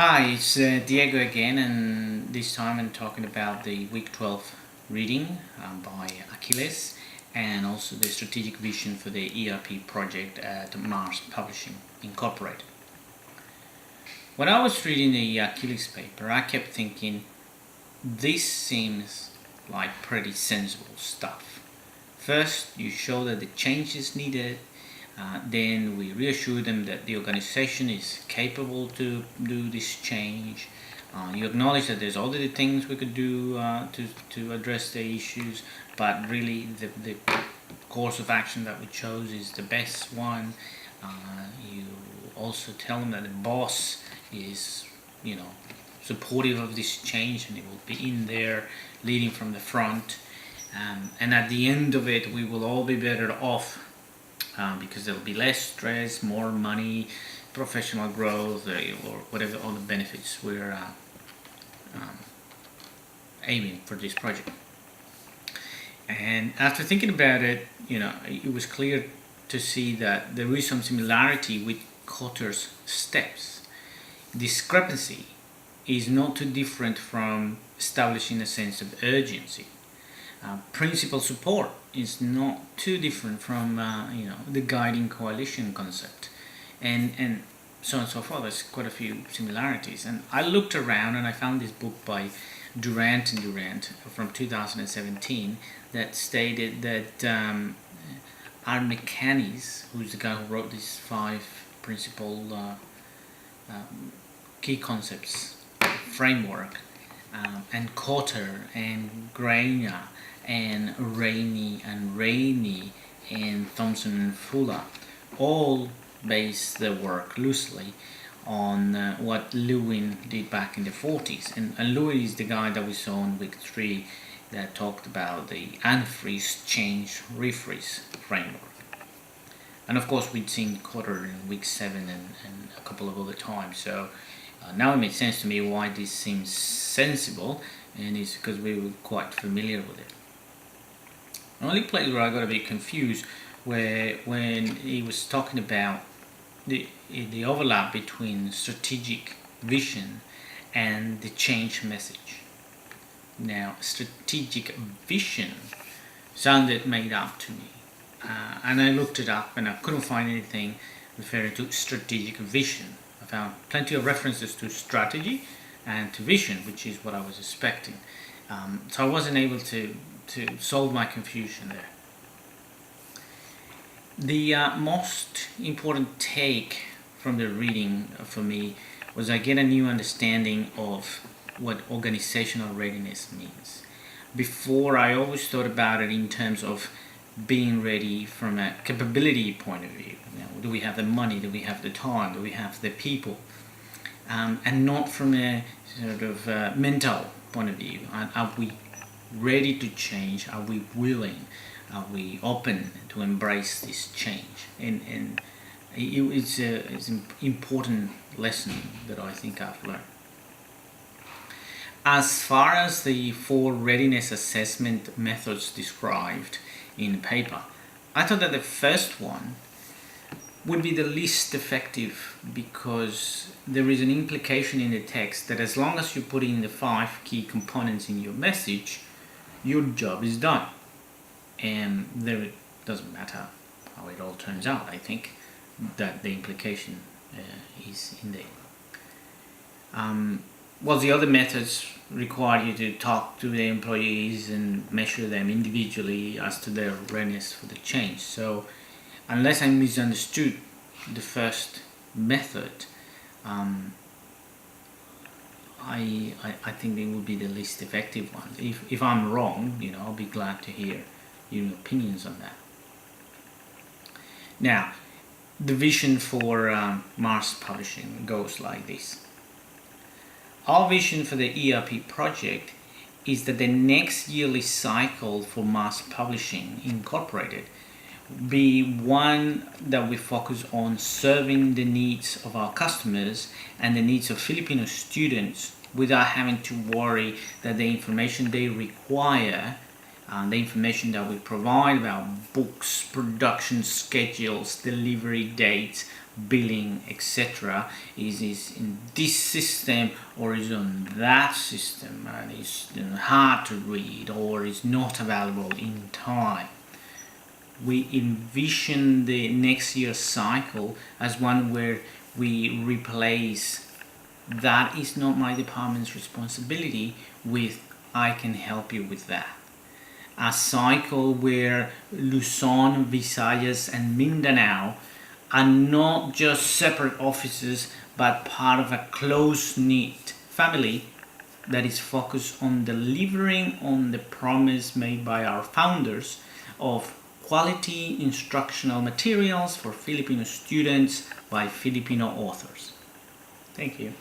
Hi, it's Diego again, and this time I'm talking about the Week 12 reading by Achilles and also the strategic vision for the ERP project at Mars Publishing Incorporated. When I was reading the Achilles paper, I kept thinking, this seems like pretty sensible stuff. First, you show that the change is needed. Then we reassure them that the organization is capable to do this change. You acknowledge that there's other things we could do to address the issues, but really the course of action that we chose is the best one. You also tell them that the boss is, supportive of this change and it will be in there leading from the front. And at the end of it, we will all be better off because there'll be less stress, more money, professional growth, or whatever all the benefits we're aiming for this project. And after thinking about it, it was clear to see that there is some similarity with Kotter's steps. Discrepancy is not too different from establishing a sense of urgency. Principal support is not too different from the guiding coalition concept, and so on and so forth. There's quite a few similarities, and I looked around and I found this book by Durant and Durant from 2017 that stated that Armechanis, who's the guy who wrote these 5 principal key concepts framework, and Kotter and Greiner and Rainey and Thompson and Fuller all base their work loosely on what Lewin did back in the 40s. And Lewin is the guy that we saw in week 3 that talked about the unfreeze, change, refreeze framework. And of course we'd seen Kotter in week 7 and a couple of other times. So now it makes sense to me why this seems sensible, and it's because we were quite familiar with it. The only place where I got a bit confused when he was talking about the overlap between strategic vision and the change message. Now, strategic vision sounded made up to me, and I looked it up and I couldn't find anything referring to strategic vision. I found plenty of references to strategy and to vision, which is what I was expecting. So I wasn't able to solve my confusion there. The most important take from the reading for me was I get a new understanding of what organizational readiness means. Before, I always thought about it in terms of being ready from a capability point of view. Do we have the money? Do we have the time? Do we have the people? And not from a sort of mental point of view. Are we ready to change? Are we willing? Are we open to embrace this change? And it's an important lesson that I think I've learned. As far as the 4 readiness assessment methods described in the paper, I thought that the first one would be the least effective because there is an implication in the text that as long as you put in the 5 key components in your message, your job is done. And there it doesn't matter how it all turns out. I think that the implication is in there. The other methods require you to talk to the employees and measure them individually as to their readiness for the change. So unless I misunderstood the first method, I think they would be the least effective one. If I'm wrong, I'll be glad to hear your opinions on that. Now, the vision for Mars Publishing goes like this. Our vision for the ERP project is that the next yearly cycle for Mars Publishing Incorporated be one that we focus on serving the needs of our customers and the needs of Filipino students without having to worry that the information they require, the information that we provide about books, production schedules, delivery dates, billing, etc. is in this system or is on that system and is hard to read or is not available in time. We envision the next year's cycle as one where we replace "that is not my department's responsibility" with "I can help you with that." A cycle where Luzon, Visayas, and Mindanao are not just separate offices but part of a close-knit family that is focused on delivering on the promise made by our founders of quality instructional materials for Filipino students by Filipino authors. Thank you.